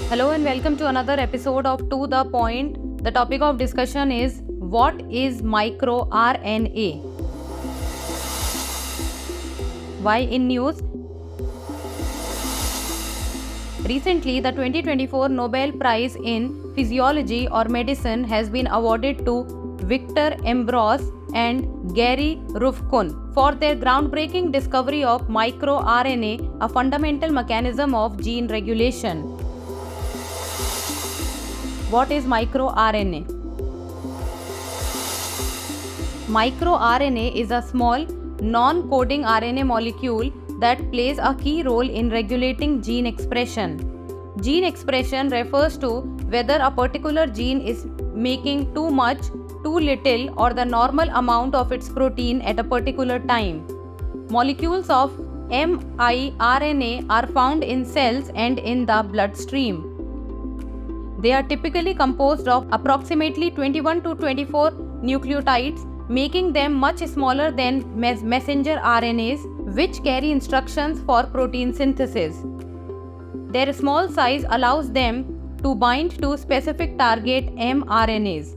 Hello and welcome to another episode of To The Point. The topic of discussion is what is microRNA? Why in news? Recently, the 2024 Nobel Prize in Physiology or Medicine has been awarded to Victor Ambros and Gary Ruvkun for their groundbreaking discovery of microRNA, a fundamental mechanism of gene regulation. What is microRNA? MicroRNA is a small, non-coding RNA molecule that plays a key role in regulating gene expression. Gene expression refers to whether a particular gene is making too much, too little, or the normal amount of its protein at a particular time. Molecules of miRNA are found in cells and in the bloodstream. They are typically composed of approximately 21 to 24 nucleotides, making them much smaller than messenger RNAs, which carry instructions for protein synthesis. Their small size allows them to bind to specific target mRNAs.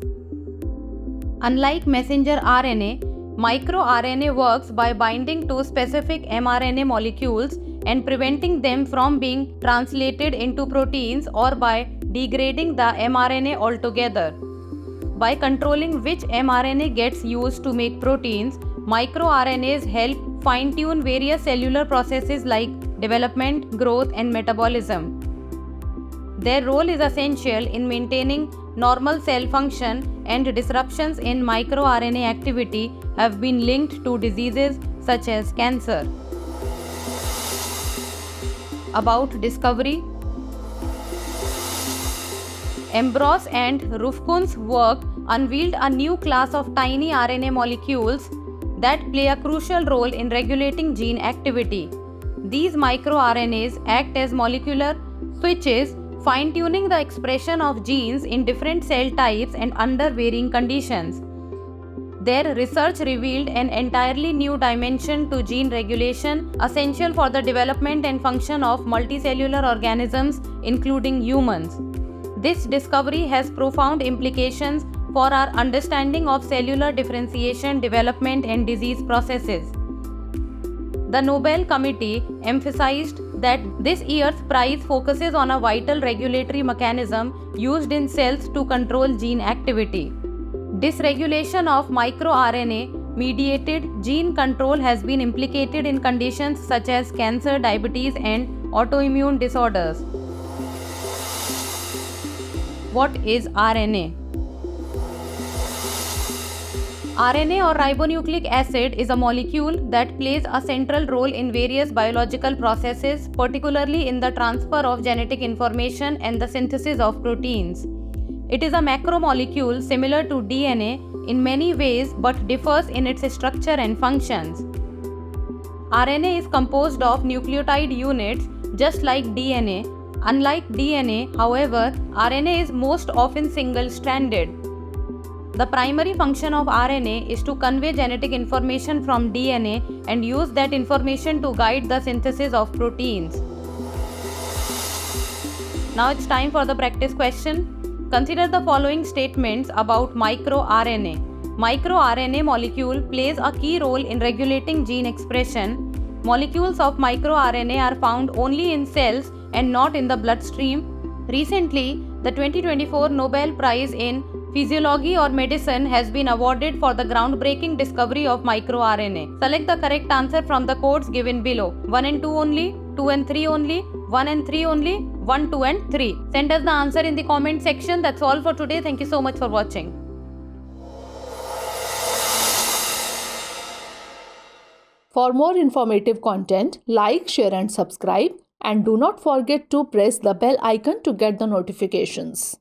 Unlike messenger RNA, microRNA works by binding to specific mRNA molecules and preventing them from being translated into proteins or by degrading the mRNA altogether. By controlling which mRNA gets used to make proteins, microRNAs help fine-tune various cellular processes like development, growth, and metabolism. Their role is essential in maintaining normal cell function, and disruptions in microRNA activity have been linked to diseases such as cancer. About discovery. Ambros and Ruvkun's work unveiled a new class of tiny RNA molecules that play a crucial role in regulating gene activity. These microRNAs act as molecular switches, fine-tuning the expression of genes in different cell types and under varying conditions. Their research revealed an entirely new dimension to gene regulation, essential for the development and function of multicellular organisms, including humans. This discovery has profound implications for our understanding of cellular differentiation, development, and disease processes. The Nobel Committee emphasized that this year's prize focuses on a vital regulatory mechanism used in cells to control gene activity. Dysregulation of microRNA mediated gene control has been implicated in conditions such as cancer, diabetes, and autoimmune disorders. What is RNA? RNA or ribonucleic acid is a molecule that plays a central role in various biological processes, particularly in the transfer of genetic information and the synthesis of proteins. It is a macromolecule similar to DNA in many ways but differs in its structure and functions. RNA is composed of nucleotide units just like DNA. Unlike DNA, however, RNA is most often single-stranded. The primary function of RNA is to convey genetic information from DNA and use that information to guide the synthesis of proteins. Now it's time for the practice question. Consider the following statements about microRNA. MicroRNA molecule plays a key role in regulating gene expression. Molecules of microRNA are found only in cells and not in the bloodstream. Recently, the 2024 Nobel Prize in Physiology or Medicine has been awarded for the groundbreaking discovery of microRNA. Select the correct answer from the codes given below. 1 and 2 only, 2 and 3 only, 1 and 3 only, 1, 2 and 3. Send us the answer in the comment section. That's all for today. Thank you so much for watching. For more informative content, like, share and subscribe, and do not forget to press the bell icon to get the notifications.